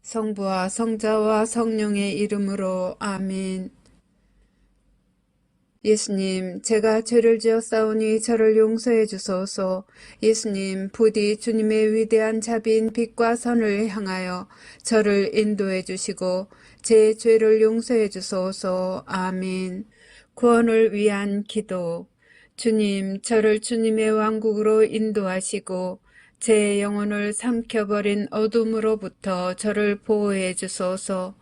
성부와 성자와 성령의 이름으로 아멘. 예수님, 제가 죄를 지었사오니 저를 용서해 주소서. 예수님, 부디 주님의 위대한 자비인 빛과 선을 향하여 저를 인도해 주시고 제 죄를 용서해 주소서. 아멘. 구원을 위한 기도. 주님, 저를 주님의 왕국으로 인도하시고 제 영혼을 삼켜버린 어둠으로부터 저를 보호해 주소서.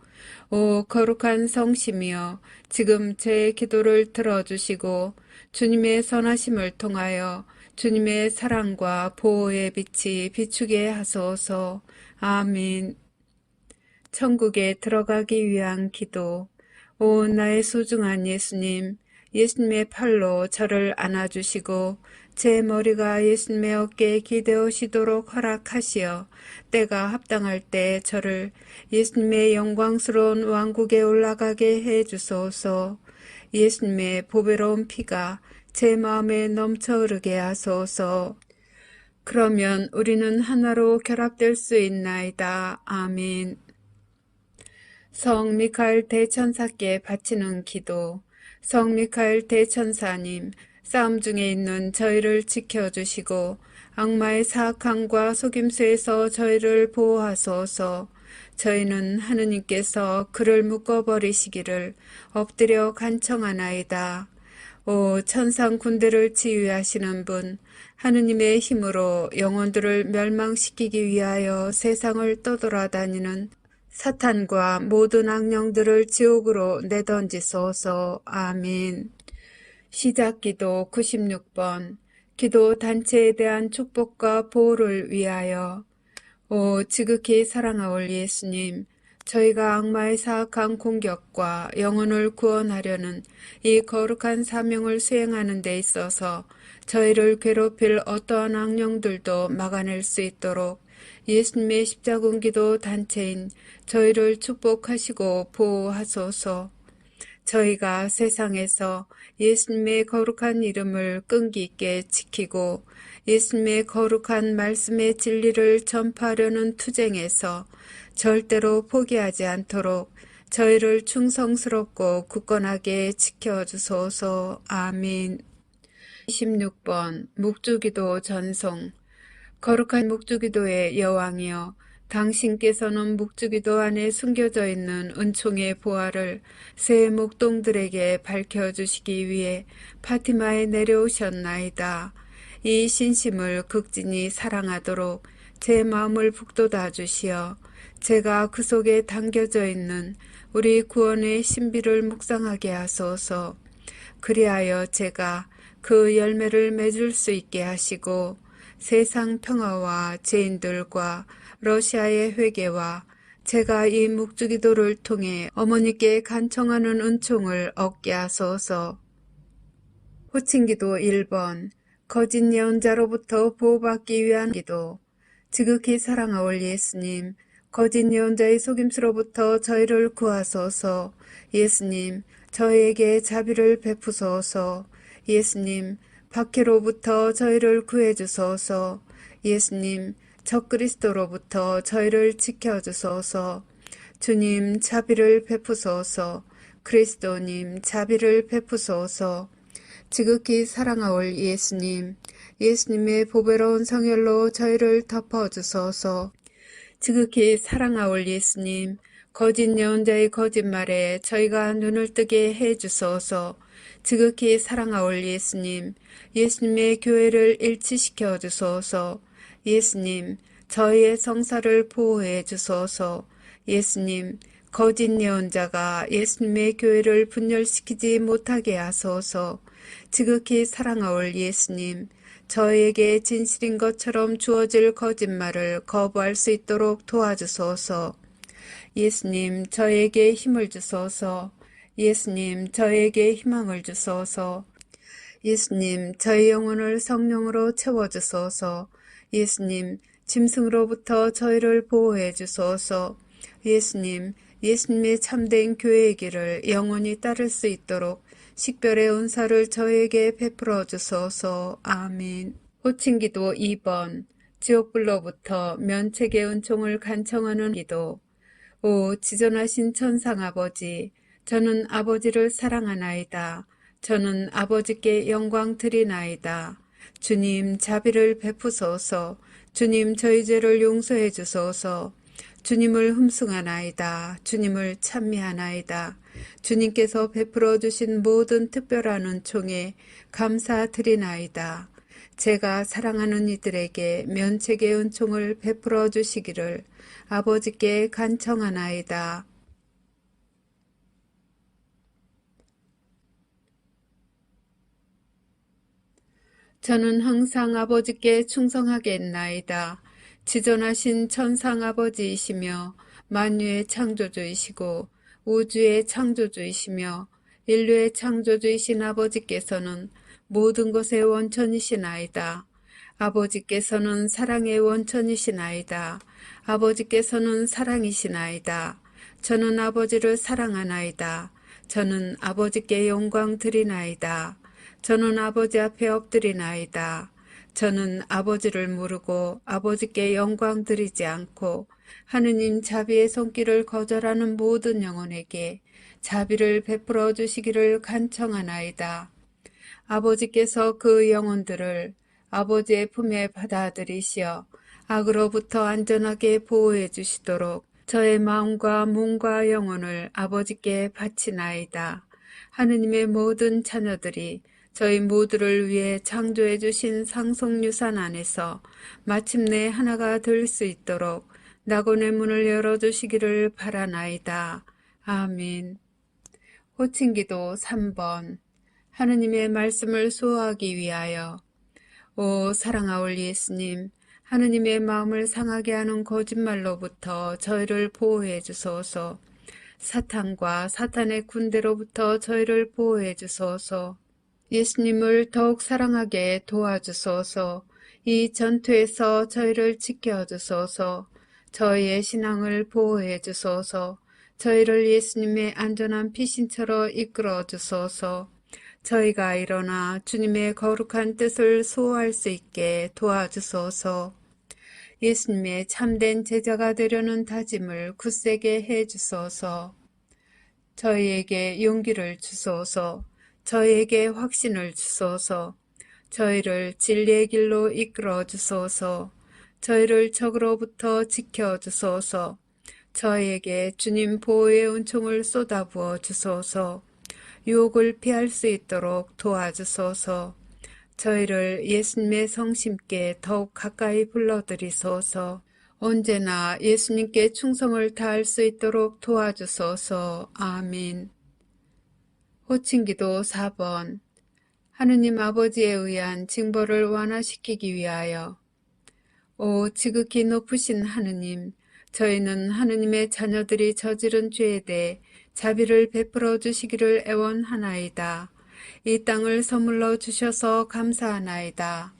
오 거룩한 성심이여, 지금 제 기도를 들어주시고 주님의 선하심을 통하여 주님의 사랑과 보호의 빛이 비추게 하소서. 아멘. 천국에 들어가기 위한 기도. 오 나의 소중한 예수님, 예수님의 팔로 저를 안아주시고 제 머리가 예수님의 어깨에 기대어시도록 허락하시어 때가 합당할 때 저를 예수님의 영광스러운 왕국에 올라가게 해주소서. 예수님의 보배로운 피가 제 마음에 넘쳐 흐르게 하소서. 그러면 우리는 하나로 결합될 수 있나이다. 아멘. 성 미카엘 대천사께 바치는 기도. 성 미카엘 대천사님, 싸움 중에 있는 저희를 지켜주시고 악마의 사악함과 속임수에서 저희를 보호하소서. 저희는 하느님께서 그를 묶어버리시기를 엎드려 간청하나이다. 오 천상 군대를 지휘하시는 분, 하느님의 힘으로 영혼들을 멸망시키기 위하여 세상을 떠돌아다니는 사탄과 모든 악령들을 지옥으로 내던지소서. 아멘. 시작기도 96번. 기도 단체에 대한 축복과 보호를 위하여. 오 지극히 사랑하올 예수님, 저희가 악마의 사악한 공격과 영혼을 구원하려는 이 거룩한 사명을 수행하는 데 있어서 저희를 괴롭힐 어떠한 악령들도 막아낼 수 있도록 예수님의 십자군기도 단체인 저희를 축복하시고 보호하소서. 저희가 세상에서 예수님의 거룩한 이름을 끈기 있게 지키고 예수님의 거룩한 말씀의 진리를 전파하려는 투쟁에서 절대로 포기하지 않도록 저희를 충성스럽고 굳건하게 지켜주소서. 아멘. 26번 묵주기도 전송. 거룩한 묵주기도의 여왕이여, 당신께서는 묵주기도 안에 숨겨져 있는 은총의 보화를 새 목동들에게 밝혀주시기 위해 파티마에 내려오셨나이다. 이 신심을 극진히 사랑하도록 제 마음을 북돋아 주시어 제가 그 속에 담겨져 있는 우리 구원의 신비를 묵상하게 하소서. 그리하여 제가 그 열매를 맺을 수 있게 하시고 세상 평화와 죄인들과 러시아의 회개와 제가 이 묵주기도를 통해 어머니께 간청하는 은총을 얻게 하소서. 호칭기도 1번. 거짓 예언자로부터 보호받기 위한 기도. 지극히 사랑하올 예수님, 거짓 예언자의 속임수로부터 저희를 구하소서. 예수님, 저희에게 자비를 베푸소서. 예수님, 박해로부터 저희를 구해주소서. 예수님, 적그리스도로부터 저희를 지켜주소서. 주님, 자비를 베푸소서. 그리스도님, 자비를 베푸소서. 지극히 사랑하올 예수님, 예수님의 보배로운 성혈로 저희를 덮어주소서. 지극히 사랑하올 예수님, 거짓 예언자의 거짓말에 저희가 눈을 뜨게 해주소서. 지극히 사랑하올 예수님, 예수님의 교회를 일치시켜 주소서. 예수님, 저희의 성사를 보호해 주소서. 예수님, 거짓 예언자가 예수님의 교회를 분열시키지 못하게 하소서. 지극히 사랑하올 예수님, 저에게 진실인 것처럼 주어질 거짓말을 거부할 수 있도록 도와주소서. 예수님, 저에게 힘을 주소서. 예수님, 저에게 희망을 주소서. 예수님, 저희 영혼을 성령으로 채워주소서. 예수님, 짐승으로부터 저희를 보호해 주소서. 예수님, 예수님의 참된 교회의 길을 영원히 따를 수 있도록 식별의 은사를 저에게 베풀어 주소서. 아멘. 호칭기도 2번. 지옥불로부터 면책의 은총을 간청하는 기도. 오 지존하신 천상아버지, 저는 아버지를 사랑하나이다. 저는 아버지께 영광 드리나이다. 주님 자비를 베푸소서. 주님 저희 죄를 용서해 주소서. 주님을 흠숭하나이다. 주님을 찬미하나이다. 주님께서 베풀어 주신 모든 특별한 은총에 감사드리나이다. 제가 사랑하는 이들에게 면책의 은총을 베풀어 주시기를 아버지께 간청하나이다. 저는 항상 아버지께 충성하겠나이다. 지존하신 천상 아버지이시며 만유의 창조주이시고 우주의 창조주이시며 인류의 창조주이신 아버지께서는 모든 것의 원천이시나이다. 아버지께서는 사랑의 원천이시나이다. 아버지께서는 사랑이시나이다. 저는 아버지를 사랑하나이다. 저는 아버지께 영광 드리나이다. 저는 아버지 앞에 엎드리나이다. 저는 아버지를 모르고 아버지께 영광 드리지 않고 하느님 자비의 손길을 거절하는 모든 영혼에게 자비를 베풀어 주시기를 간청하나이다. 아버지께서 그 영혼들을 아버지의 품에 받아들이시어 악으로부터 안전하게 보호해 주시도록 저의 마음과 몸과 영혼을 아버지께 바치나이다. 하느님의 모든 자녀들이 저희 모두를 위해 창조해 주신 상속유산 안에서 마침내 하나가 될 수 있도록 낙원의 문을 열어주시기를 바라나이다. 아멘. 호칭기도 3번. 하느님의 말씀을 수호하기 위하여. 오 사랑하올 예수님, 하느님의 마음을 상하게 하는 거짓말로부터 저희를 보호해 주소서. 사탄과 사탄의 군대로부터 저희를 보호해 주소서. 예수님을 더욱 사랑하게 도와주소서. 이 전투에서 저희를 지켜주소서. 저희의 신앙을 보호해 주소서. 저희를 예수님의 안전한 피신처로 이끌어 주소서. 저희가 일어나 주님의 거룩한 뜻을 수호할 수 있게 도와주소서. 예수님의 참된 제자가 되려는 다짐을 굳세게 해 주소서. 저희에게 용기를 주소서. 저희에게 확신을 주소서. 저희를 진리의 길로 이끌어 주소서. 저희를 적으로부터 지켜 주소서. 저희에게 주님 보호의 은총을 쏟아부어 주소서. 유혹을 피할 수 있도록 도와주소서. 저희를 예수님의 성심께 더욱 가까이 불러들이소서. 언제나 예수님께 충성을 다할 수 있도록 도와주소서. 아멘. 호칭기도 4번. 하느님 아버지에 의한 징벌을 완화시키기 위하여. 오 지극히 높으신 하느님, 저희는 하느님의 자녀들이 저지른 죄에 대해 자비를 베풀어 주시기를 애원하나이다. 이 땅을 선물로 주셔서 감사하나이다.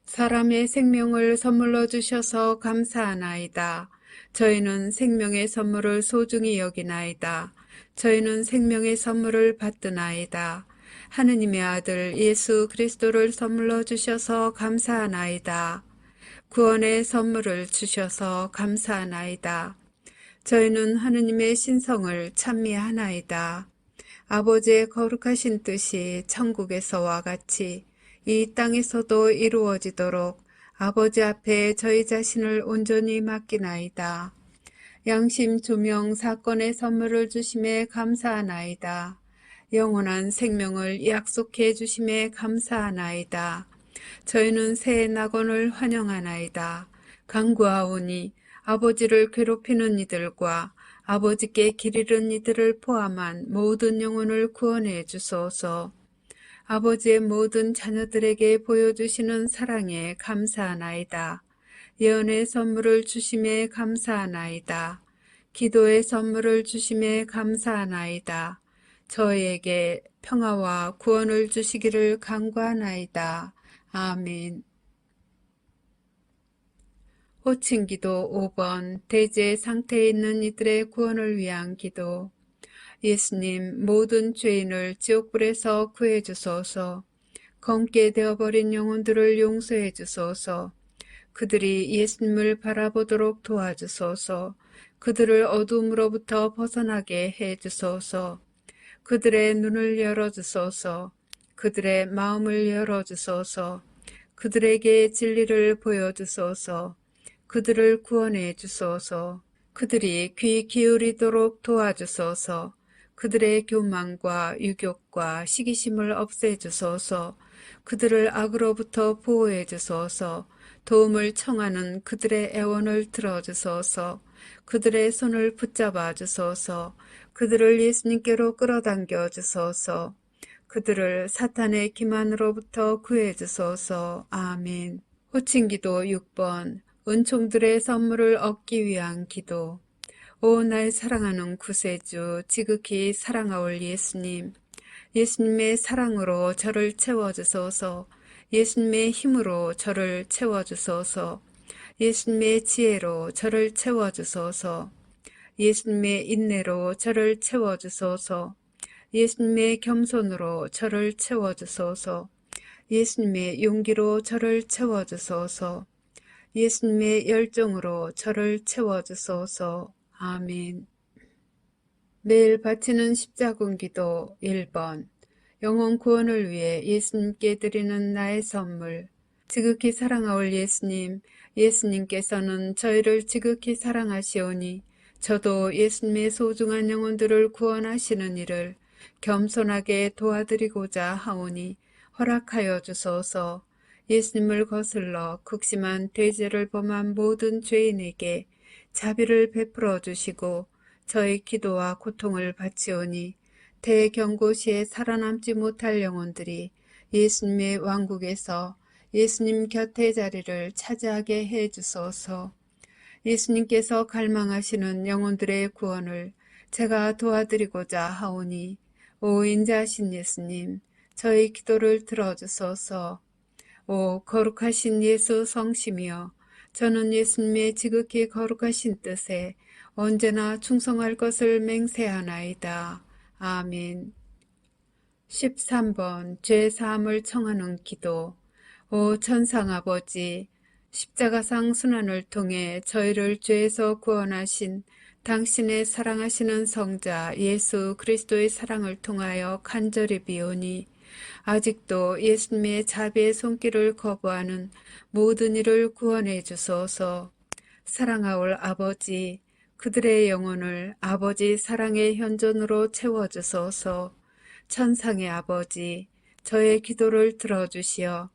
사람의 생명을 선물로 주셔서 감사하나이다. 저희는 생명의 선물을 소중히 여기나이다. 저희는 생명의 선물을 받드나이다. 하느님의 아들 예수 그리스도를 선물로 주셔서 감사하나이다. 구원의 선물을 주셔서 감사하나이다. 저희는 하느님의 신성을 찬미하나이다. 아버지의 거룩하신 뜻이 천국에서와 같이 이 땅에서도 이루어지도록 아버지 앞에 저희 자신을 온전히 맡기나이다. 양심 조명 사건의 선물을 주심에 감사하나이다. 영원한 생명을 약속해 주심에 감사하나이다. 저희는 새 낙원을 환영하나이다. 간구하오니 아버지를 괴롭히는 이들과 아버지께 길 잃은 이들을 포함한 모든 영혼을 구원해 주소서. 아버지의 모든 자녀들에게 보여주시는 사랑에 감사하나이다. 예언의 선물을 주심에 감사하나이다. 기도의 선물을 주심에 감사하나이다. 저희에게 평화와 구원을 주시기를 간구하나이다. 아멘. 호칭기도 5번. 대제 상태에 있는 이들의 구원을 위한 기도. 예수님, 모든 죄인을 지옥불에서 구해 주소서. 검게 되어버린 영혼들을 용서해 주소서. 그들이 예수님을 바라보도록 도와주소서. 그들을 어둠으로부터 벗어나게 해 주소서. 그들의 눈을 열어주소서. 그들의 마음을 열어주소서. 그들에게 진리를 보여주소서. 그들을 구원해 주소서. 그들이 귀 기울이도록 도와주소서. 그들의 교만과 유욕과 시기심을 없애주소서. 그들을 악으로부터 보호해 주소서. 도움을 청하는 그들의 애원을 들어주소서. 그들의 손을 붙잡아 주소서. 그들을 예수님께로 끌어당겨 주소서. 그들을 사탄의 기만으로부터 구해 주소서. 아멘. 호칭기도 6번. 은총들의 선물을 얻기 위한 기도. 오, 날 사랑하는 구세주, 지극히 사랑하올 예수님. 예수님의 사랑으로 저를 채워주소서. 예수님의 힘으로 저를 채워주소서. 예수님의 지혜로 저를 채워주소서. 예수님의 인내로 저를 채워주소서. 예수님의 겸손으로 저를 채워주소서. 예수님의 용기로 저를 채워주소서. 예수님의 열정으로 저를 채워주소서. 아멘. 매일 바치는 십자군기도 1번. 영혼 구원을 위해 예수님께 드리는 나의 선물. 지극히 사랑하올 예수님, 예수님께서는 저희를 지극히 사랑하시오니 저도 예수님의 소중한 영혼들을 구원하시는 일을 겸손하게 도와드리고자 하오니 허락하여 주소서. 예수님을 거슬러 극심한 대죄를 범한 모든 죄인에게 자비를 베풀어 주시고 저의 기도와 고통을 바치오니 대경고시에 살아남지 못할 영혼들이 예수님의 왕국에서 예수님 곁의 자리를 차지하게 해 주소서. 예수님께서 갈망하시는 영혼들의 구원을 제가 도와드리고자 하오니 오 인자하신 예수님, 저희 기도를 들어주소서. 오 거룩하신 예수 성심이여, 저는 예수님의 지극히 거룩하신 뜻에 언제나 충성할 것을 맹세하나이다. 아멘. 13번 죄사함을 청하는 기도. 오 천상아버지, 십자가상 순환을 통해 저희를 죄에서 구원하신 당신의 사랑하시는 성자 예수 그리스도의 사랑을 통하여 간절히 비오니 아직도 예수님의 자비의 손길을 거부하는 모든 이를 구원해 주소서. 사랑하올 아버지, 그들의 영혼을 아버지 사랑의 현존으로 채워주소서. 천상의 아버지, 저의 기도를 들어주시어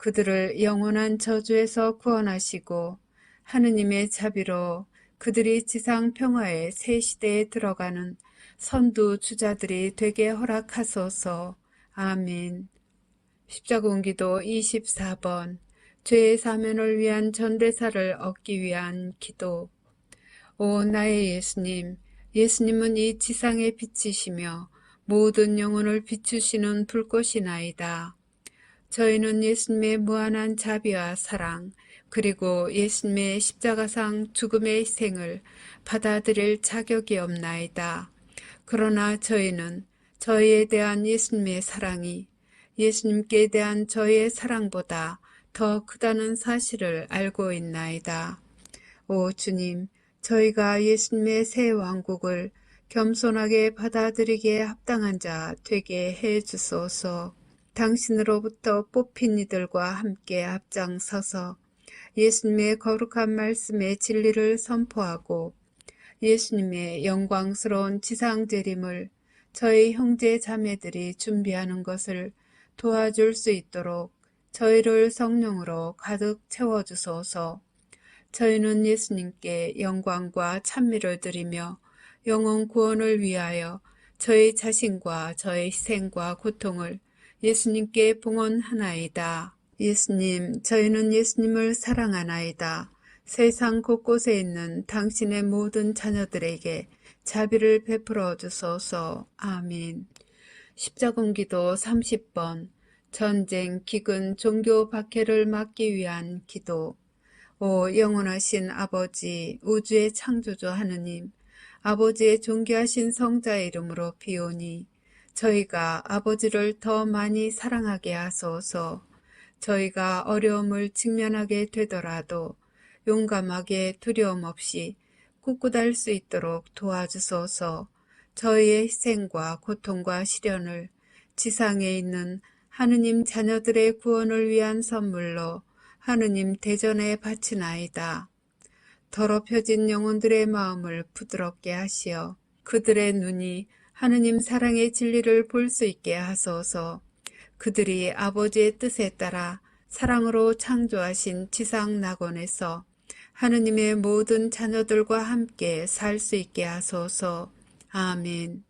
그들을 영원한 저주에서 구원하시고 하느님의 자비로 그들이 지상 평화의 새 시대에 들어가는 선두 주자들이 되게 허락하소서. 아멘. 십자군기도 24번. 죄의 사면을 위한 전대사를 얻기 위한 기도. 오 나의 예수님, 예수님은 이 지상의 빛이시며 모든 영혼을 비추시는 불꽃이나이다. 저희는 예수님의 무한한 자비와 사랑, 그리고 예수님의 십자가상 죽음의 희생을 받아들일 자격이 없나이다. 그러나 저희는 저희에 대한 예수님의 사랑이 예수님께 대한 저희의 사랑보다 더 크다는 사실을 알고 있나이다. 오 주님, 저희가 예수님의 새 왕국을 겸손하게 받아들이기에 합당한 자 되게 해 주소서. 당신으로부터 뽑힌 이들과 함께 앞장서서 예수님의 거룩한 말씀의 진리를 선포하고 예수님의 영광스러운 지상 재림을 저희 형제 자매들이 준비하는 것을 도와줄 수 있도록 저희를 성령으로 가득 채워주소서. 저희는 예수님께 영광과 찬미를 드리며 영혼 구원을 위하여 저희 자신과 저희 희생과 고통을 예수님께 봉헌하나이다. 예수님, 저희는 예수님을 사랑하나이다. 세상 곳곳에 있는 당신의 모든 자녀들에게 자비를 베풀어 주소서. 아멘. 십자군기도 30번. 전쟁, 기근, 종교 박해를 막기 위한 기도. 오 영원하신 아버지, 우주의 창조주 하느님, 아버지의 존귀하신 성자의 이름으로 비오니 저희가 아버지를 더 많이 사랑하게 하소서. 저희가 어려움을 직면하게 되더라도 용감하게 두려움 없이 굳굳할 수 있도록 도와주소서. 저희의 희생과 고통과 시련을 지상에 있는 하느님 자녀들의 구원을 위한 선물로 하느님 대전에 바치나이다. 더럽혀진 영혼들의 마음을 부드럽게 하시어 그들의 눈이 하느님 사랑의 진리를 볼 수 있게 하소서. 그들이 아버지의 뜻에 따라 사랑으로 창조하신 지상 낙원에서 하느님의 모든 자녀들과 함께 살 수 있게 하소서. 아멘.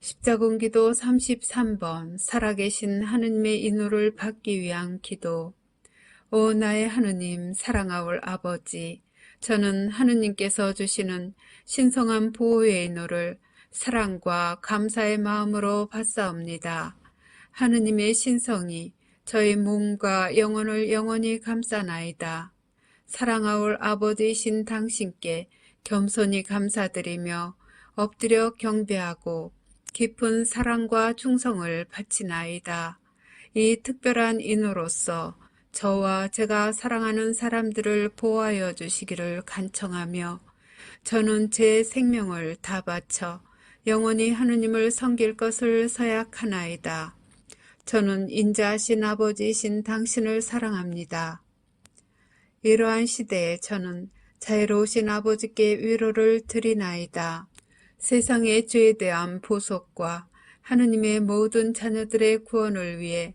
십자군기도 33번 살아계신 하느님의 인호를 받기 위한 기도. 오 나의 하느님, 사랑하올 아버지, 저는 하느님께서 주시는 신성한 보호의 인호를 사랑과 감사의 마음으로 받사옵니다. 하느님의 신성이 저희 몸과 영혼을 영원히 감싸나이다. 사랑하올 아버지이신 당신께 겸손히 감사드리며 엎드려 경배하고 깊은 사랑과 충성을 바치나이다. 이 특별한 인호로서 저와 제가 사랑하는 사람들을 보호하여 주시기를 간청하며 저는 제 생명을 다 바쳐 영원히 하느님을 섬길 것을 서약하나이다. 저는 인자하신 아버지이신 당신을 사랑합니다. 이러한 시대에 저는 자애로우신 아버지께 위로를 드리나이다. 세상의 죄에 대한 보속과 하느님의 모든 자녀들의 구원을 위해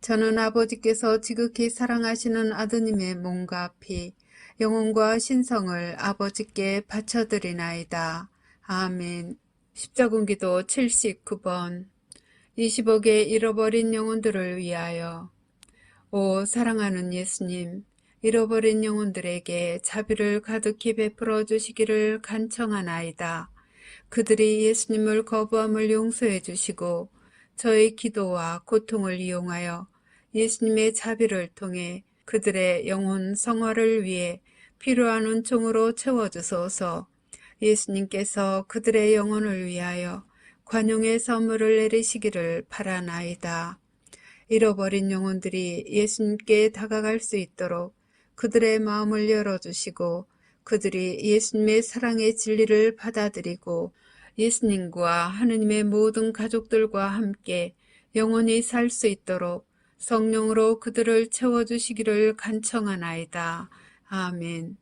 저는 아버지께서 지극히 사랑하시는 아드님의 몸과 피, 영혼과 신성을 아버지께 바쳐드리나이다. 아멘. 십자군기도 79번 20억의 잃어버린 영혼들을 위하여. 오 사랑하는 예수님, 잃어버린 영혼들에게 자비를 가득히 베풀어 주시기를 간청하나이다. 그들이 예수님을 거부함을 용서해 주시고 저의 기도와 고통을 이용하여 예수님의 자비를 통해 그들의 영혼 성화를 위해 필요한 은총으로 채워주소서. 예수님께서 그들의 영혼을 위하여 관용의 선물을 내리시기를 바라나이다. 잃어버린 영혼들이 예수님께 다가갈 수 있도록 그들의 마음을 열어주시고 그들이 예수님의 사랑의 진리를 받아들이고 예수님과 하느님의 모든 가족들과 함께 영원히 살 수 있도록 성령으로 그들을 채워주시기를 간청하나이다. 아멘.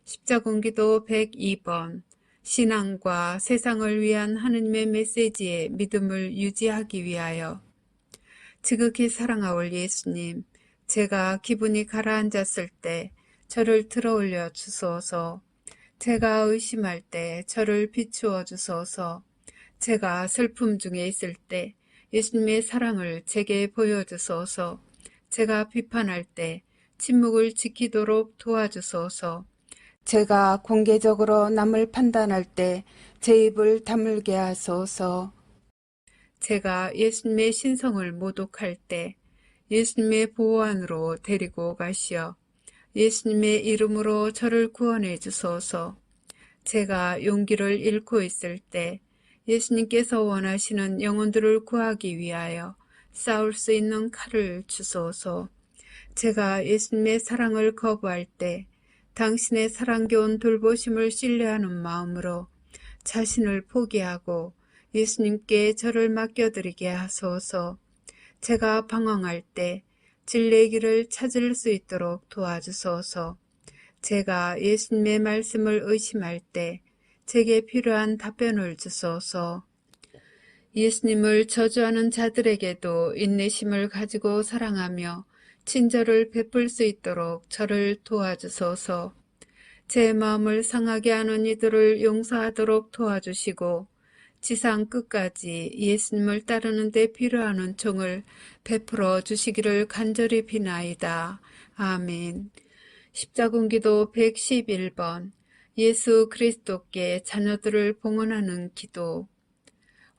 십자군기도 102번 신앙과 세상을 위한 하느님의 메시지에 믿음을 유지하기 위하여. 지극히 사랑하올 예수님, 제가 기분이 가라앉았을 때 저를 들어올려 주소서. 제가 의심할 때 저를 비추어 주소서. 제가 슬픔 중에 있을 때 예수님의 사랑을 제게 보여주소서. 제가 비판할 때 침묵을 지키도록 도와주소서. 제가 공개적으로 남을 판단할 때 제 입을 다물게 하소서. 제가 예수님의 신성을 모독할 때 예수님의 보호 안으로 데리고 가시어 예수님의 이름으로 저를 구원해 주소서. 제가 용기를 잃고 있을 때 예수님께서 원하시는 영혼들을 구하기 위하여 싸울 수 있는 칼을 주소서. 제가 예수님의 사랑을 거부할 때 당신의 사랑겨운 돌보심을 신뢰하는 마음으로 자신을 포기하고 예수님께 저를 맡겨드리게 하소서. 제가 방황할 때 진리의 길을 찾을 수 있도록 도와주소서. 제가 예수님의 말씀을 의심할 때 제게 필요한 답변을 주소서. 예수님을 저주하는 자들에게도 인내심을 가지고 사랑하며 친절을 베풀 수 있도록 저를 도와주소서. 제 마음을 상하게 하는 이들을 용서하도록 도와주시고 지상 끝까지 예수님을 따르는 데 필요한 은총을 베풀어 주시기를 간절히 비나이다. 아멘. 십자군기도 111번 예수 그리스도께 자녀들을 봉헌하는 기도.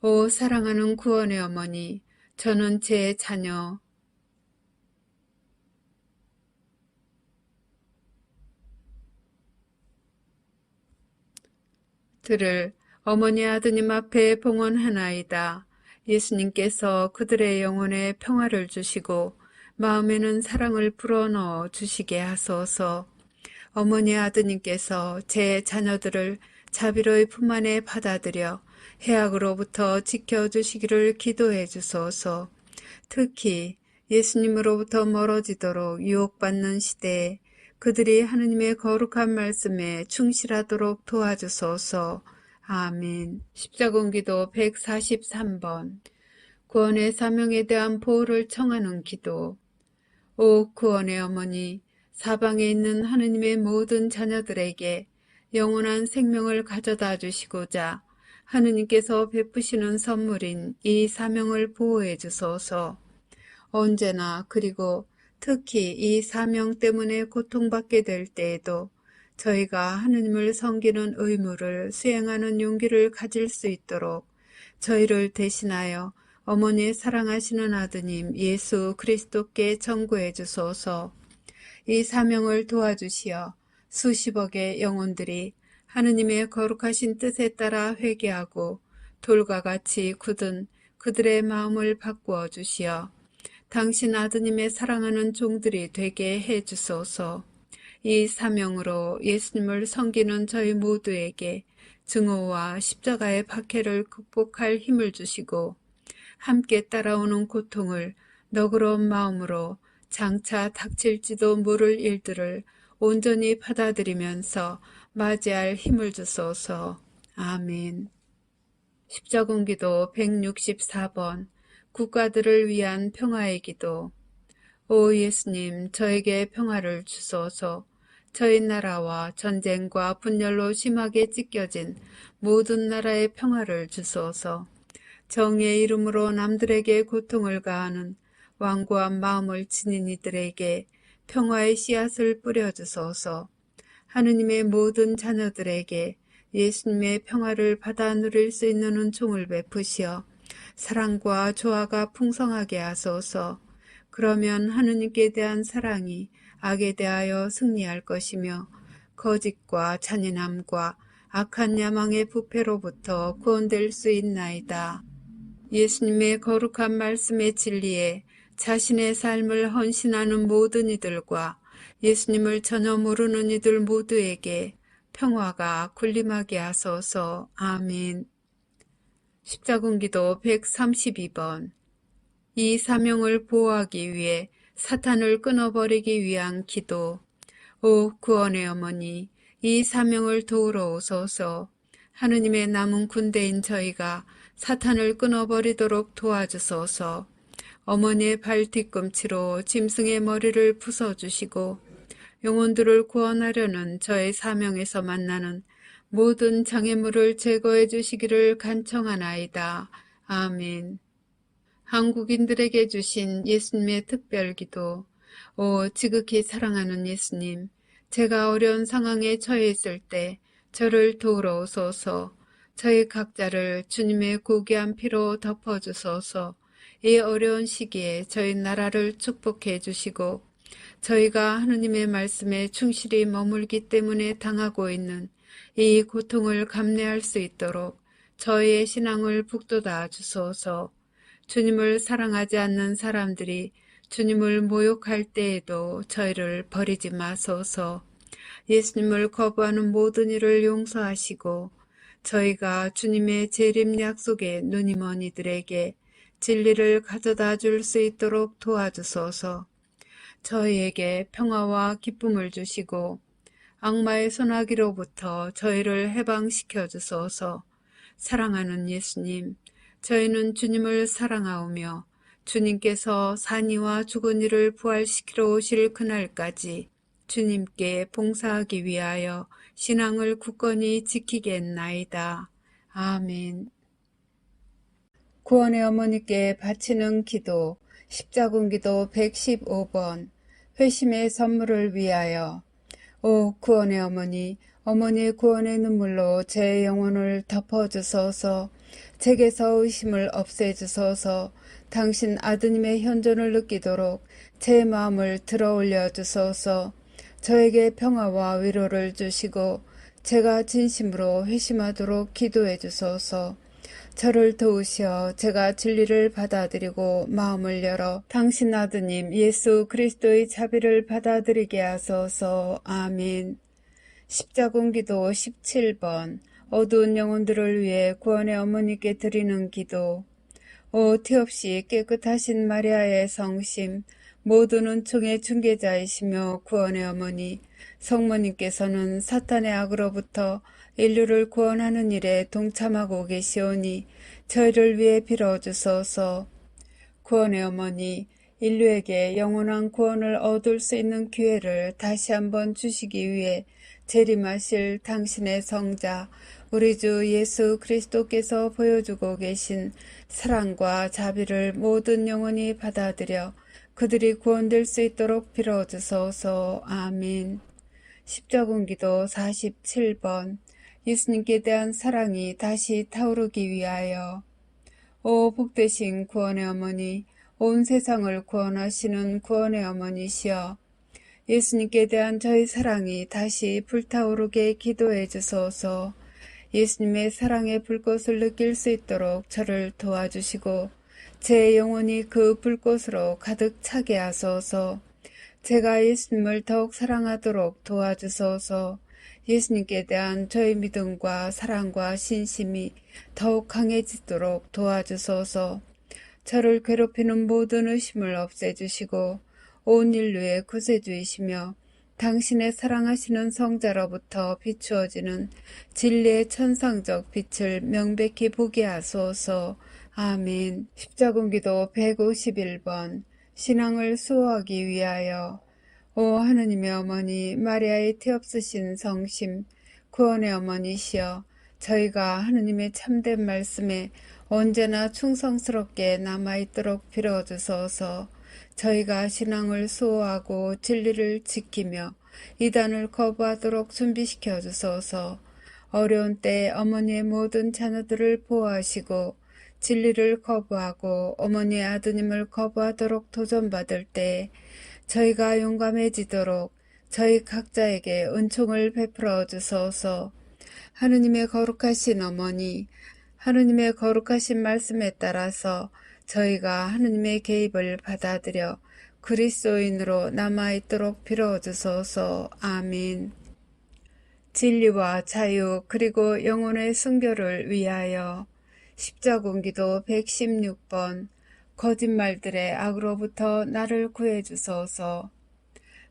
오 사랑하는 구원의 어머니, 저는 제 자녀 들을 어머니 아드님 앞에 봉헌하나이다. 예수님께서 그들의 영혼에 평화를 주시고 마음에는 사랑을 불어넣어 주시게 하소서. 어머니 아드님께서 제 자녀들을 자비로이 품 안에 받아들여 해악으로부터 지켜주시기를 기도해 주소서. 특히 예수님으로부터 멀어지도록 유혹받는 시대에 그들이 하느님의 거룩한 말씀에 충실하도록 도와주소서. 아멘. 십자군기도 143번. 구원의 사명에 대한 보호를 청하는 기도. 오 구원의 어머니, 사방에 있는 하느님의 모든 자녀들에게 영원한 생명을 가져다 주시고자 하느님께서 베푸시는 선물인 이 사명을 보호해 주소서. 언제나 그리고 특히 이 사명 때문에 고통받게 될 때에도 저희가 하느님을 섬기는 의무를 수행하는 용기를 가질 수 있도록 저희를 대신하여 어머니의 사랑하시는 아드님 예수 그리스도께 전구해 주소서. 이 사명을 도와주시어 수십억의 영혼들이 하느님의 거룩하신 뜻에 따라 회개하고 돌과 같이 굳은 그들의 마음을 바꾸어 주시어 당신 아드님의 사랑하는 종들이 되게 해 주소서. 이 사명으로 예수님을 섬기는 저희 모두에게 증오와 십자가의 박해를 극복할 힘을 주시고 함께 따라오는 고통을 너그러운 마음으로 장차 닥칠지도 모를 일들을 온전히 받아들이면서 맞이할 힘을 주소서. 아멘. 십자군기도 164번. 국가들을 위한 평화의 기도. 오 예수님, 저에게 평화를 주소서. 저희 나라와 전쟁과 분열로 심하게 찢겨진 모든 나라의 평화를 주소서. 정의의 이름으로 남들에게 고통을 가하는 완고한 마음을 지닌 이들에게 평화의 씨앗을 뿌려주소서. 하느님의 모든 자녀들에게 예수님의 평화를 받아 누릴 수 있는 은총을 베푸시어 사랑과 조화가 풍성하게 하소서. 그러면 하느님께 대한 사랑이 악에 대하여 승리할 것이며 거짓과 잔인함과 악한 야망의 부패로부터 구원될 수 있나이다. 예수님의 거룩한 말씀의 진리에 자신의 삶을 헌신하는 모든 이들과 예수님을 전혀 모르는 이들 모두에게 평화가 군림하게 하소서. 아멘. 십자군기도 132번. 이 사명을 보호하기 위해 사탄을 끊어버리기 위한 기도. 오 구원의 어머니, 이 사명을 도우러 오소서. 하느님의 남은 군대인 저희가 사탄을 끊어버리도록 도와주소서. 어머니의 발 뒤꿈치로 짐승의 머리를 부숴주시고 영혼들을 구원하려는 저의 사명에서 만나는 모든 장애물을 제거해 주시기를 간청하나이다. 아멘. 한국인들에게 주신 예수님의 특별기도. 오 지극히 사랑하는 예수님, 제가 어려운 상황에 처해 있을 때 저를 도우러 오소서. 저희 각자를 주님의 고귀한 피로 덮어주소서. 이 어려운 시기에 저희 나라를 축복해 주시고 저희가 하느님의 말씀에 충실히 머물기 때문에 당하고 있는 이 고통을 감내할 수 있도록 저희의 신앙을 북돋아 주소서. 주님을 사랑하지 않는 사람들이 주님을 모욕할 때에도 저희를 버리지 마소서. 예수님을 거부하는 모든 일을 용서하시고 저희가 주님의 재림 약속에 눈이 먼 이들에게 진리를 가져다 줄 수 있도록 도와주소서. 저희에게 평화와 기쁨을 주시고 악마의 손아귀로부터 저희를 해방시켜 주소서. 사랑하는 예수님, 저희는 주님을 사랑하오며 주님께서 산이와 죽은 이를 부활시키러 오실 그날까지 주님께 봉사하기 위하여 신앙을 굳건히 지키겠나이다. 아멘. 구원의 어머니께 바치는 기도. 십자군기도 115번. 회심의 선물을 위하여. 오 구원의 어머니, 어머니의 구원의 눈물로 제 영혼을 덮어주소서. 제게서 의심을 없애주소서. 당신 아드님의 현존을 느끼도록 제 마음을 들어올려 주소서. 저에게 평화와 위로를 주시고 제가 진심으로 회심하도록 기도해 주소서. 저를 도우시어 제가 진리를 받아들이고 마음을 열어 당신 아드님 예수 그리스도의 자비를 받아들이게 하소서. 아멘. 십자군기도 17번 어두운 영혼들을 위해 구원의 어머니께 드리는 기도. 오 티없이 깨끗하신 마리아의 성심, 모든 은총의 중개자이시며 구원의 어머니, 성모님께서는 사탄의 악으로부터 인류를 구원하는 일에 동참하고 계시오니 저희를 위해 빌어주소서. 구원의 어머니, 인류에게 영원한 구원을 얻을 수 있는 기회를 다시 한번 주시기 위해 재림하실 당신의 성자 우리 주 예수 그리스도께서 보여주고 계신 사랑과 자비를 모든 영혼이 받아들여 그들이 구원될 수 있도록 빌어주소서. 아멘. 십자군기도 47번 예수님께 대한 사랑이 다시 타오르기 위하여. 오 복되신 구원의 어머니, 온 세상을 구원하시는 구원의 어머니시여, 예수님께 대한 저희 사랑이 다시 불타오르게 기도해 주소서. 예수님의 사랑의 불꽃을 느낄 수 있도록 저를 도와주시고 제 영혼이 그 불꽃으로 가득 차게 하소서. 제가 예수님을 더욱 사랑하도록 도와주소서. 예수님께 대한 저희 믿음과 사랑과 신심이 더욱 강해지도록 도와주소서. 저를 괴롭히는 모든 의심을 없애주시고 온 인류의 구세주이시며 당신의 사랑하시는 성자로부터 비추어지는 진리의 천상적 빛을 명백히 보게 하소서. 아멘. 십자군기도 151번 신앙을 수호하기 위하여. 오 하느님의 어머니 마리아의 티없으신 성심, 구원의 어머니시여, 저희가 하느님의 참된 말씀에 언제나 충성스럽게 남아있도록 빌어주소서. 저희가 신앙을 수호하고 진리를 지키며 이단을 거부하도록 준비시켜 주소서. 어려운 때 어머니의 모든 자녀들을 보호하시고 진리를 거부하고 어머니의 아드님을 거부하도록 도전받을 때 저희가 용감해지도록 저희 각자에게 은총을 베풀어 주소서. 하느님의 거룩하신 어머니, 하느님의 거룩하신 말씀에 따라서 저희가 하느님의 개입을 받아들여 그리스도인으로 남아있도록 빌어주소서. 아멘. 진리와 자유 그리고 영혼의 순교를 위하여. 십자군기도 116번 거짓말들의 악으로부터 나를 구해주소서.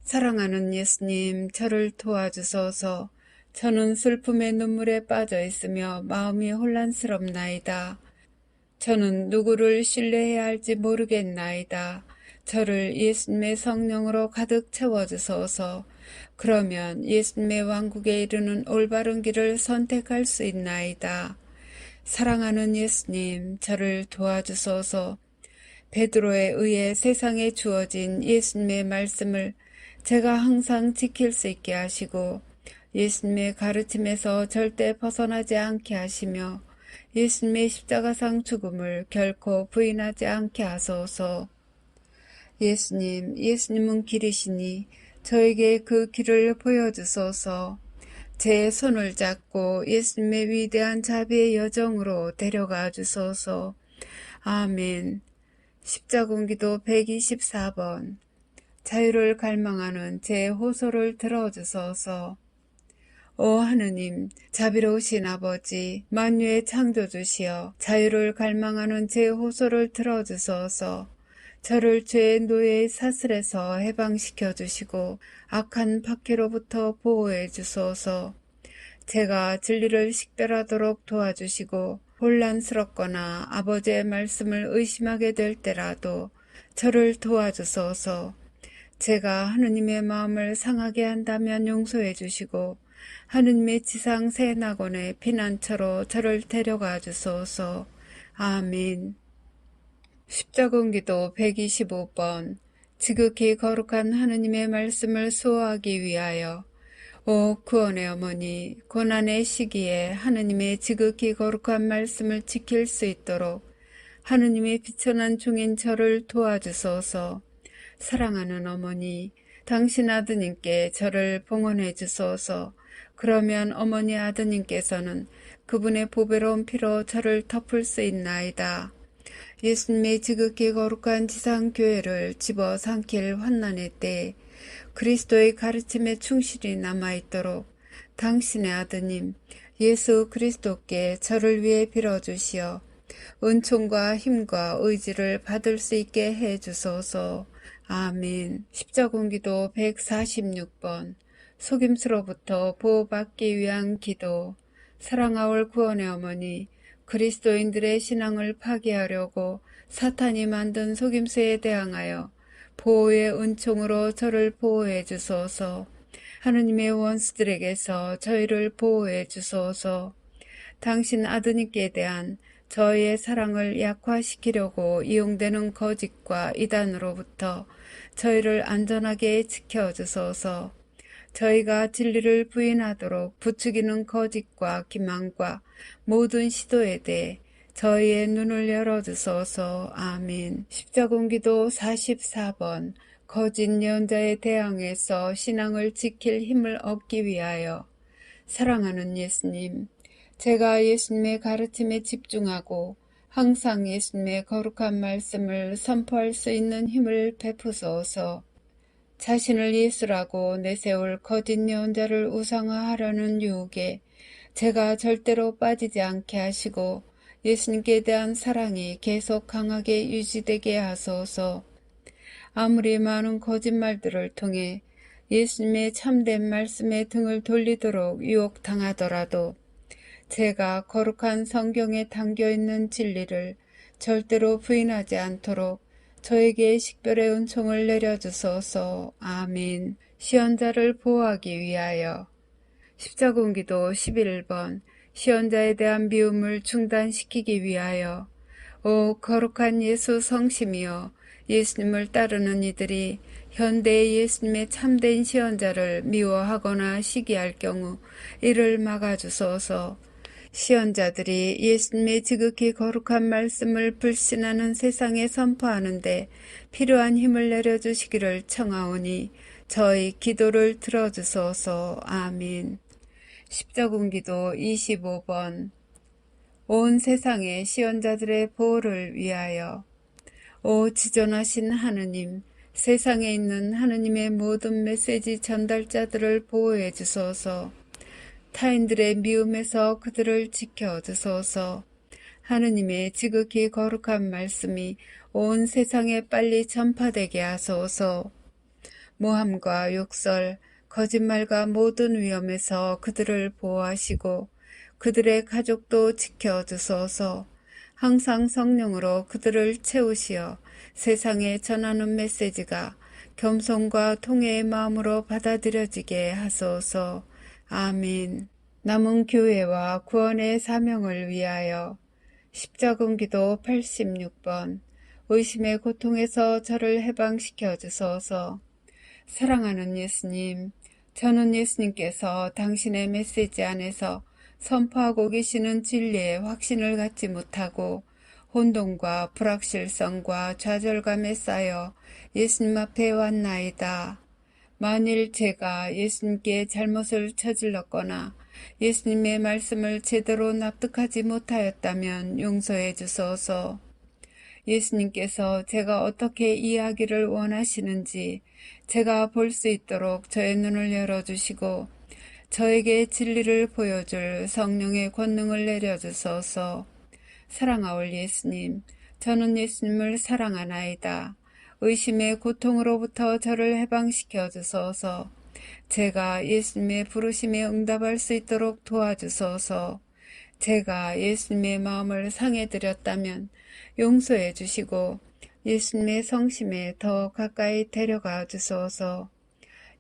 사랑하는 예수님, 저를 도와주소서. 저는 슬픔의 눈물에 빠져 있으며 마음이 혼란스럽나이다. 저는 누구를 신뢰해야 할지 모르겠나이다. 저를 예수님의 성령으로 가득 채워주소서. 그러면 예수님의 왕국에 이르는 올바른 길을 선택할 수 있나이다. 사랑하는 예수님, 저를 도와주소서. 베드로에 의해 세상에 주어진 예수님의 말씀을 제가 항상 지킬 수 있게 하시고 예수님의 가르침에서 절대 벗어나지 않게 하시며 예수님의 십자가상 죽음을 결코 부인하지 않게 하소서. 예수님, 예수님은 길이시니 저에게 그 길을 보여주소서. 제 손을 잡고 예수님의 위대한 자비의 여정으로 데려가 주소서. 아멘. 십자군기도 124번 자유를 갈망하는 제 호소를 들어주소서. 오 하느님, 자비로우신 아버지, 만유의 창조주시여, 자유를 갈망하는 제 호소를 들어주소서. 저를 죄의 노예의 사슬에서 해방시켜 주시고 악한 박해로부터 보호해 주소서. 제가 진리를 식별하도록 도와주시고 혼란스럽거나 아버지의 말씀을 의심하게 될 때라도 저를 도와주소서. 제가 하느님의 마음을 상하게 한다면 용서해 주시고 하느님의 지상 새 낙원의 피난처로 저를 데려가 주소서. 아멘. 십자군기도 125번 지극히 거룩한 하느님의 말씀을 수호하기 위하여. 오 구원의 어머니, 고난의 시기에 하느님의 지극히 거룩한 말씀을 지킬 수 있도록 하느님의 비천한 종인 저를 도와주소서. 사랑하는 어머니, 당신 아드님께 저를 봉헌해 주소서. 그러면 어머니 아드님께서는 그분의 보배로운 피로 저를 덮을 수 있나이다. 예수님의 지극히 거룩한 지상교회를 집어삼킬 환난의 때에 그리스도의 가르침에 충실히 남아있도록 당신의 아드님 예수 그리스도께 저를 위해 빌어주시어 은총과 힘과 의지를 받을 수 있게 해주소서. 아멘. 십자군기도 146번 속임수로부터 보호받기 위한 기도. 사랑하올 구원의 어머니, 그리스도인들의 신앙을 파괴하려고 사탄이 만든 속임수에 대항하여 보호의 은총으로 저를 보호해 주소서. 하느님의 원수들에게서 저희를 보호해 주소서. 당신 아드님께 대한 저희의 사랑을 약화시키려고 이용되는 거짓과 이단으로부터 저희를 안전하게 지켜주소서. 저희가 진리를 부인하도록 부추기는 거짓과 기만과 모든 시도에 대해 저희의 눈을 열어주소서. 아멘. 십자군기도 44번 거짓 예언자에 대항해서 신앙을 지킬 힘을 얻기 위하여. 사랑하는 예수님, 제가 예수님의 가르침에 집중하고 항상 예수님의 거룩한 말씀을 선포할 수 있는 힘을 베푸소서. 자신을 예수라고 내세울 거짓 예언자를 우상화하려는 유혹에 제가 절대로 빠지지 않게 하시고 예수님께 대한 사랑이 계속 강하게 유지되게 하소서. 아무리 많은 거짓말들을 통해 예수님의 참된 말씀에 등을 돌리도록 유혹당하더라도 제가 거룩한 성경에 담겨있는 진리를 절대로 부인하지 않도록 저에게 식별의 은총을 내려주소서. 아멘. 시언자를 보호하기 위하여. 십자군기도 11번 시언자에 대한 미움을 중단시키기 위하여. 오 거룩한 예수 성심이여, 예수님을 따르는 이들이 현대의 예수님의 참된 시언자를 미워하거나 시기할 경우 이를 막아주소서. 시언자들이 예수님의 지극히 거룩한 말씀을 불신하는 세상에 선포하는데 필요한 힘을 내려주시기를 청하오니 저희 기도를 들어주소서. 아멘. 십자군기도 25번 온 세상의 시언자들의 보호를 위하여. 오 지존하신 하느님, 세상에 있는 하느님의 모든 메시지 전달자들을 보호해 주소서. 타인들의 미움에서 그들을 지켜주소서. 하느님의 지극히 거룩한 말씀이 온 세상에 빨리 전파되게 하소서. 모함과 욕설, 거짓말과 모든 위험에서 그들을 보호하시고 그들의 가족도 지켜주소서. 항상 성령으로 그들을 채우시어 세상에 전하는 메시지가 겸손과 통회의 마음으로 받아들여지게 하소서. 아멘. 남은 교회와 구원의 사명을 위하여. 십자군기도 86번 의심의 고통에서 저를 해방시켜 주소서. 사랑하는 예수님, 저는 예수님께서 당신의 메시지 안에서 선포하고 계시는 진리에 확신을 갖지 못하고 혼돈과 불확실성과 좌절감에 쌓여 예수님 앞에 왔나이다. 만일 제가 예수님께 잘못을 저질렀거나 예수님의 말씀을 제대로 납득하지 못하였다면 용서해 주소서. 예수님께서 제가 어떻게 이해하기를 원하시는지 제가 볼 수 있도록 저의 눈을 열어주시고 저에게 진리를 보여줄 성령의 권능을 내려주소서. 사랑하올 예수님, 저는 예수님을 사랑하나이다. 의심의 고통으로부터 저를 해방시켜 주소서. 제가 예수님의 부르심에 응답할 수 있도록 도와주소서. 제가 예수님의 마음을 상해드렸다면 용서해 주시고 예수님의 성심에 더 가까이 데려가 주소서.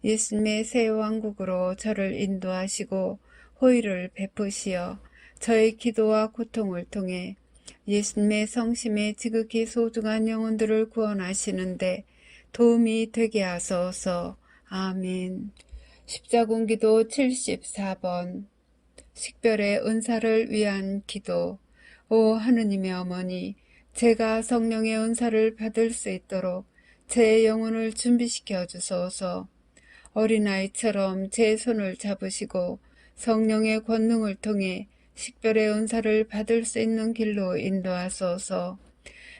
예수님의 새 왕국으로 저를 인도하시고 호의를 베푸시어 저의 기도와 고통을 통해 예수님의 성심에 지극히 소중한 영혼들을 구원하시는데 도움이 되게 하소서. 아멘. 십자군기도 74번 식별의 은사를 위한 기도. 오 하느님의 어머니, 제가 성령의 은사를 받을 수 있도록 제 영혼을 준비시켜 주소서. 어린아이처럼 제 손을 잡으시고 성령의 권능을 통해 식별의 은사를 받을 수 있는 길로 인도하소서.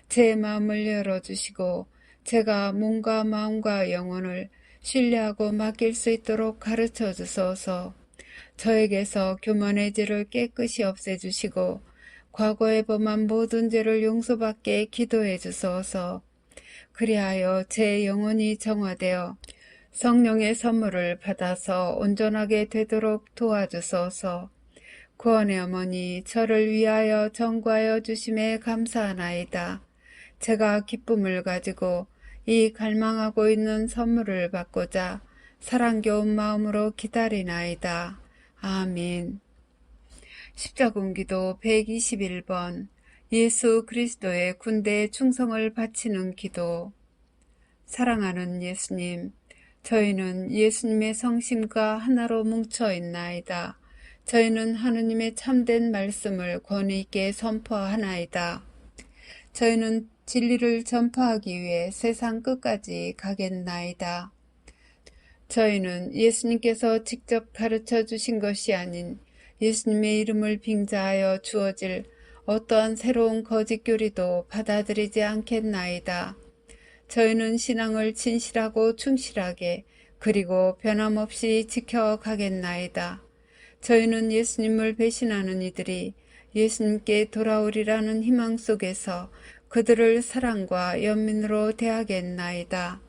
제 마음을 열어주시고 제가 몸과 마음과 영혼을 신뢰하고 맡길 수 있도록 가르쳐 주소서. 저에게서 교만의 죄를 깨끗이 없애주시고 과거에 범한 모든 죄를 용서받게 기도해 주소서. 그리하여 제 영혼이 정화되어 성령의 선물을 받아서 온전하게 되도록 도와주소서. 구원의 어머니, 저를 위하여 전구하여 주심에 감사하나이다. 제가 기쁨을 가지고 이 갈망하고 있는 선물을 받고자 사랑겨운 마음으로 기다리나이다. 아멘. 십자군기도 121번 예수 그리스도의 군대에 충성을 바치는 기도. 사랑하는 예수님, 저희는 예수님의 성심과 하나로 뭉쳐 있나이다. 저희는 하느님의 참된 말씀을 권위 있게 선포하나이다. 저희는 진리를 전파하기 위해 세상 끝까지 가겠나이다. 저희는 예수님께서 직접 가르쳐 주신 것이 아닌 예수님의 이름을 빙자하여 주어질 어떠한 새로운 거짓 교리도 받아들이지 않겠나이다. 저희는 신앙을 진실하고 충실하게 그리고 변함없이 지켜가겠나이다. 저희는 예수님을 배신하는 이들이 예수님께 돌아오리라는 희망 속에서 그들을 사랑과 연민으로 대하겠나이다.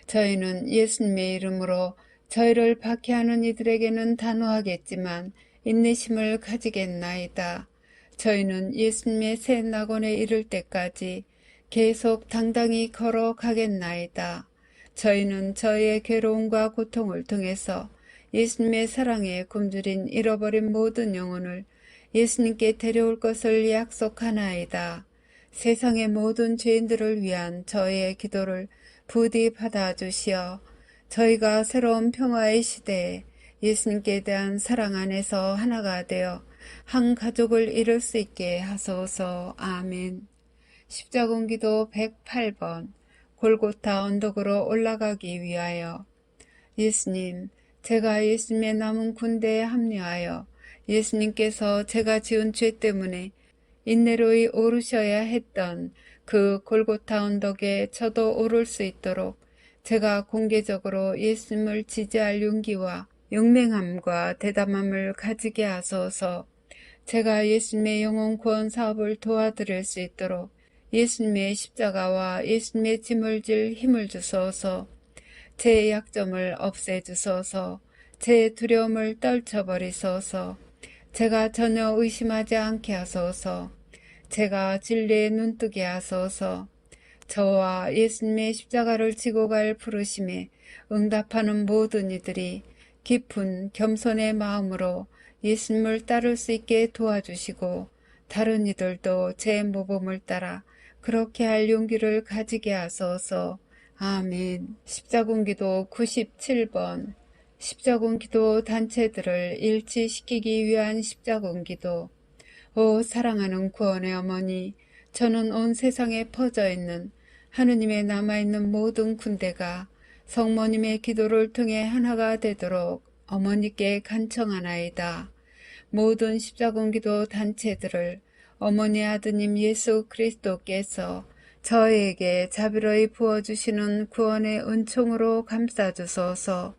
저희는 예수님의 이름으로 저희를 박해하는 이들에게는 단호하겠지만 인내심을 가지겠나이다. 저희는 예수님의 새 낙원에 이를 때까지 계속 당당히 걸어가겠나이다. 저희는 저희의 괴로움과 고통을 통해서 예수님의 사랑에 굶주린 잃어버린 모든 영혼을 예수님께 데려올 것을 약속하나이다. 세상의 모든 죄인들을 위한 저희의 기도를 부디 받아주시어 저희가 새로운 평화의 시대에 예수님께 대한 사랑 안에서 하나가 되어 한 가족을 이룰 수 있게 하소서. 아멘. 십자군기도 108번 골고타 언덕으로 올라가기 위하여. 예수님, 제가 예수님의 남은 군대에 합류하여 예수님께서 제가 지은 죄 때문에 인내로이 오르셔야 했던 그 골고타 언덕에 저도 오를 수 있도록 제가 공개적으로 예수님을 지지할 용기와 용맹함과 대담함을 가지게 하소서. 제가 예수님의 영혼 구원 사업을 도와드릴 수 있도록 예수님의 십자가와 예수님의 짐을 질 힘을 주소서. 제 약점을 없애주소서. 제 두려움을 떨쳐버리소서. 제가 전혀 의심하지 않게 하소서. 제가 진리에 눈뜨게 하소서. 저와 예수님의 십자가를 지고 갈 부르심에 응답하는 모든 이들이 깊은 겸손의 마음으로 예수님을 따를 수 있게 도와주시고 다른 이들도 제 모범을 따라 그렇게 할 용기를 가지게 하소서. 아멘. 십자군기도 97번 십자군기도 단체들을 일치시키기 위한 십자군기도. 오 사랑하는 구원의 어머니, 저는 온 세상에 퍼져 있는 하느님의 남아있는 모든 군대가 성모님의 기도를 통해 하나가 되도록 어머니께 간청하나이다. 모든 십자군기도 단체들을 어머니 아드님 예수 그리스도께서 저희에게 자비로이 부어주시는 구원의 은총으로 감싸주소서.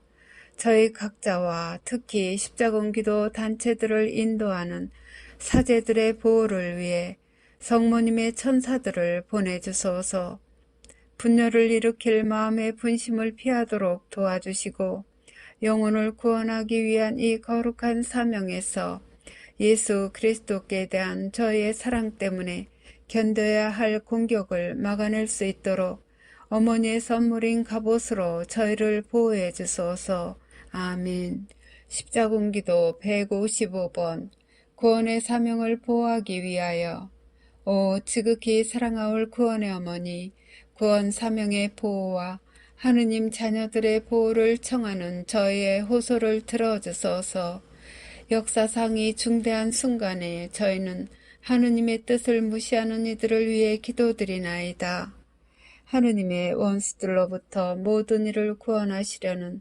저희 각자와 특히 십자군기도 단체들을 인도하는 사제들의 보호를 위해 성모님의 천사들을 보내주소서. 분열을 일으킬 마음의 분심을 피하도록 도와주시고 영혼을 구원하기 위한 이 거룩한 사명에서 예수 그리스도께 대한 저희의 사랑 때문에 견뎌야 할 공격을 막아낼 수 있도록 어머니의 선물인 갑옷으로 저희를 보호해 주소서. 아멘. 십자군기도 155번 구원의 사명을 보호하기 위하여. 오 지극히 사랑하올 구원의 어머니, 구원 사명의 보호와 하느님 자녀들의 보호를 청하는 저희의 호소를 들어주소서. 역사상 이 중대한 순간에 저희는 하느님의 뜻을 무시하는 이들을 위해 기도드리나이다. 하느님의 원수들로부터 모든 이를 구원하시려는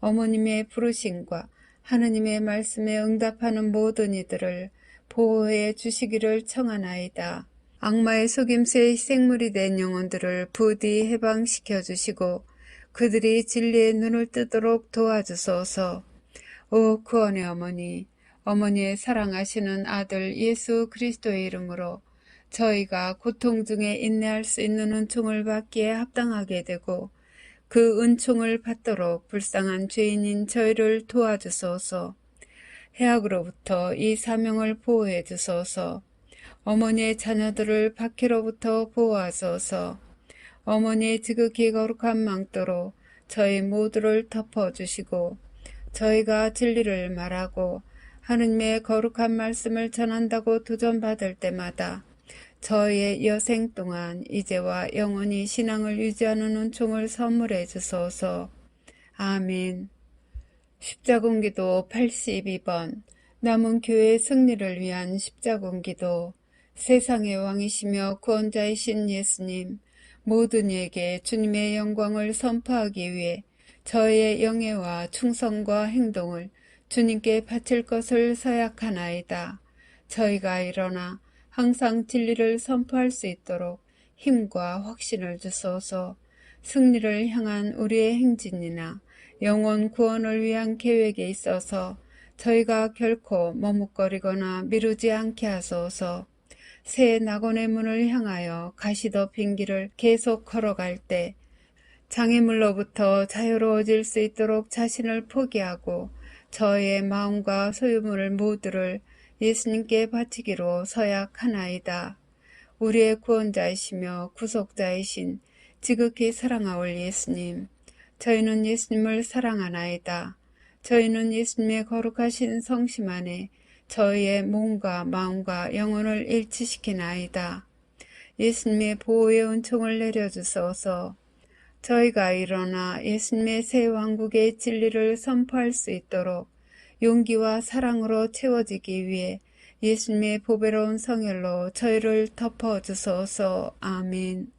어머님의 부르심과 하느님의 말씀에 응답하는 모든 이들을 보호해 주시기를 청하나이다. 악마의 속임수의 희생물이 된 영혼들을 부디 해방시켜 주시고 그들이 진리의 눈을 뜨도록 도와주소서. 오 구원의 어머니, 어머니의 사랑하시는 아들 예수 그리스도의 이름으로 저희가 고통 중에 인내할 수 있는 은총을 받기에 합당하게 되고 그 은총을 받도록 불쌍한 죄인인 저희를 도와주소서. 해악으로부터 이 사명을 보호해 주소서. 어머니의 자녀들을 박해로부터 보호하소서. 어머니의 지극히 거룩한 망토로 저희 모두를 덮어주시고 저희가 진리를 말하고 하느님의 거룩한 말씀을 전한다고 도전받을 때마다 저희의 여생 동안 이제와 영원히 신앙을 유지하는 은총을 선물해 주소서. 아멘. 십자군기도 82번 남은 교회의 승리를 위한 십자군기도. 세상의 왕이시며 구원자이신 예수님, 모든 이에게 주님의 영광을 선포하기 위해 저의 영예와 충성과 행동을 주님께 바칠 것을 서약하나이다. 저희가 일어나 항상 진리를 선포할 수 있도록 힘과 확신을 주소서. 승리를 향한 우리의 행진이나 영혼 구원을 위한 계획에 있어서 저희가 결코 머뭇거리거나 미루지 않게 하소서. 새 낙원의 문을 향하여 가시덮인 길을 계속 걸어갈 때 장애물로부터 자유로워질 수 있도록 자신을 포기하고 저의 마음과 소유물 모두를 예수님께 바치기로 서약하나이다. 우리의 구원자이시며 구속자이신 지극히 사랑하올 예수님, 저희는 예수님을 사랑하나이다. 저희는 예수님의 거룩하신 성심 안에 저희의 몸과 마음과 영혼을 일치시키나이다. 예수님의 보호의 은총을 내려주소서. 저희가 일어나 예수님의 새 왕국의 진리를 선포할 수 있도록 용기와 사랑으로 채워지기 위해 예수님의 보배로운 성혈로 저희를 덮어주소서. 아멘.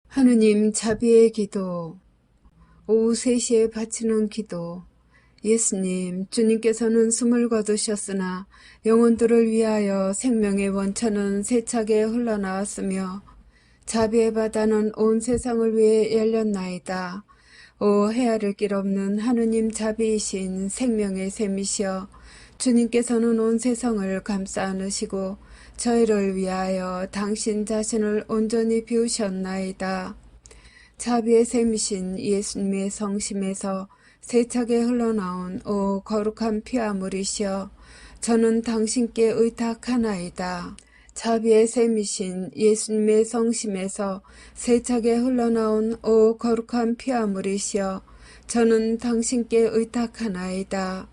하느님 자비의 기도. 오후 3시에 바치는 기도. 예수님, 주님께서는 숨을 거두셨으나 영혼들을 위하여 생명의 원천은 세차게 흘러나왔으며 자비의 바다는 온 세상을 위해 열렸나이다. 오 헤아릴 길 없는 하느님 자비이신 생명의 샘이시여, 주님께서는 온 세상을 감싸 안으시고 저희를 위하여 당신 자신을 온전히 비우셨나이다. 자비의 샘이신 예수님의 성심에서 세차게 흘러나온 오 거룩한 피와 물이시여, 저는 당신께 의탁하나이다. 자비의 샘이신 예수님의 성심에서 세차게 흘러나온 오 거룩한 피와 물이시여, 저는 당신께 의탁하나이다.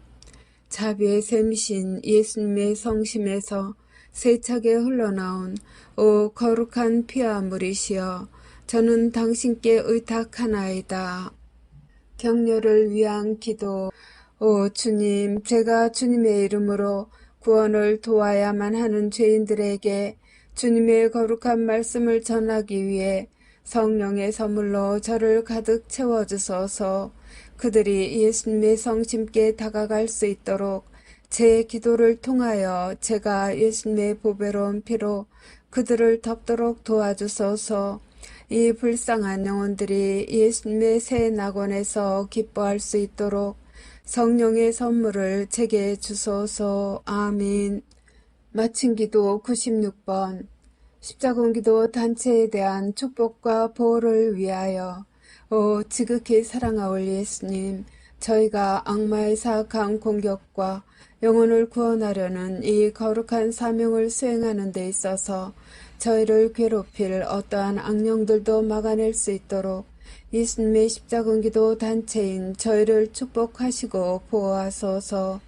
자비의 샘이신 예수님의 성심에서 세차게 흘러나온 오 거룩한 피와 물이시여, 저는 당신께 의탁하나이다. 격려를 위한 기도. 오 주님, 제가 주님의 이름으로 구원을 도와야만 하는 죄인들에게 주님의 거룩한 말씀을 전하기 위해 성령의 선물로 저를 가득 채워주소서. 그들이 예수님의 성심께 다가갈 수 있도록 제 기도를 통하여 제가 예수님의 보배로운 피로 그들을 덮도록 도와주소서. 이 불쌍한 영혼들이 예수님의 새 낙원에서 기뻐할 수 있도록 성령의 선물을 제게 주소서. 아멘. 마친 기도 96번. 십자군기도 단체에 대한 축복과 보호를 위하여. 오 지극히 사랑하올 예수님, 저희가 악마의 사악한 공격과 영혼을 구원하려는 이 거룩한 사명을 수행하는 데 있어서 저희를 괴롭힐 어떠한 악령들도 막아낼 수 있도록 예수님의 십자군기도 단체인 저희를 축복하시고 보호하소서.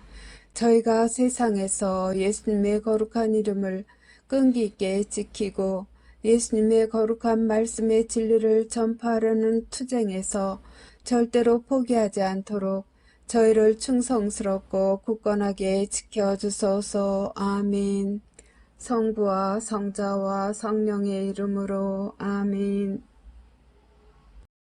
저희가 세상에서 예수님의 거룩한 이름을 끈기 있게 지키고 예수님의 거룩한 말씀의 진리를 전파하려는 투쟁에서 절대로 포기하지 않도록 저희를 충성스럽고 굳건하게 지켜주소서. 아멘. 성부와 성자와 성령의 이름으로 아멘.